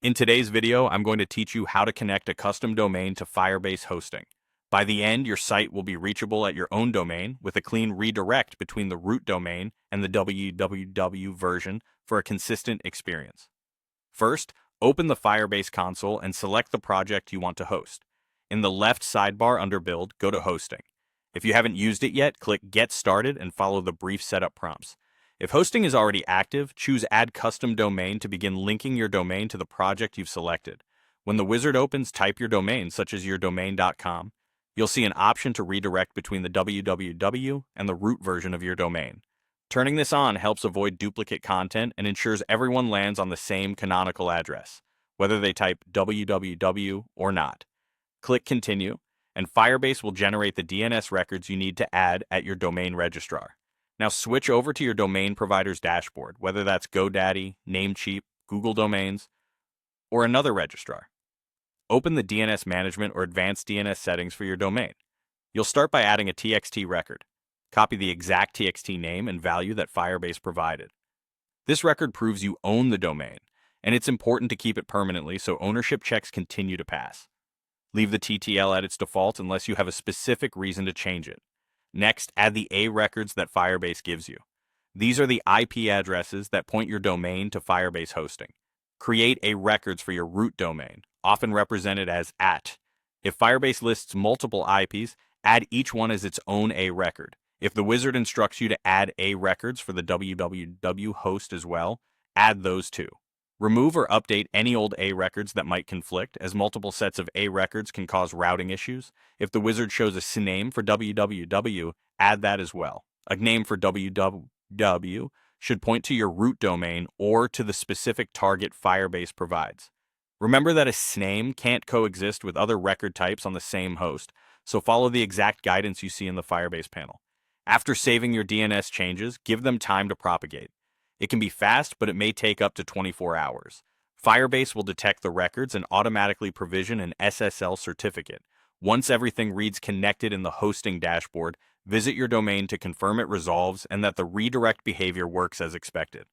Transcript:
In today's video, I'm going to teach you how to connect a custom domain to Firebase hosting. By the end, your site will be reachable at your own domain with a clean redirect between the root domain and the www version for a consistent experience. First, open the Firebase console and select the project you want to host. In the left sidebar under Build, go to Hosting. If you haven't used it yet, click Get Started and follow the brief setup prompts. If hosting is already active, choose Add Custom Domain to begin linking your domain to the project you've selected. When the wizard opens, type your domain, such as yourdomain.com. You'll see an option to redirect between the www and the root version of your domain. Turning this on helps avoid duplicate content and ensures everyone lands on the same canonical address, whether they type www or not. Click Continue, and Firebase will generate the DNS records you need to add at your domain registrar. Now switch over to your domain provider's dashboard, whether that's GoDaddy, Namecheap, Google Domains, or another registrar. Open the DNS management or advanced DNS settings for your domain. You'll start by adding a TXT record. Copy the exact TXT name and value that Firebase provided. This record proves you own the domain, and it's important to keep it permanently so ownership checks continue to pass. Leave the TTL at its default unless you have a specific reason to change it. Next, add the A records that Firebase gives you. These are the IP addresses that point your domain to Firebase hosting. Create A records for your root domain, often represented as @. If Firebase lists multiple IPs, add each one as its own A record. If the wizard instructs you to add A records for the www host as well, add those too. Remove or update any old A records that might conflict, as multiple sets of A records can cause routing issues. If the wizard shows a syname for www, add that as well. A name for www should point to your root domain or to the specific target Firebase provides. Remember that a syname can't coexist with other record types on the same host, so follow the exact guidance you see in the Firebase panel. After saving your DNS changes, give them time to propagate. It can be fast, but it may take up to 24 hours. Firebase will detect the records and automatically provision an SSL certificate. Once everything reads connected in the hosting dashboard, visit your domain to confirm it resolves and that the redirect behavior works as expected.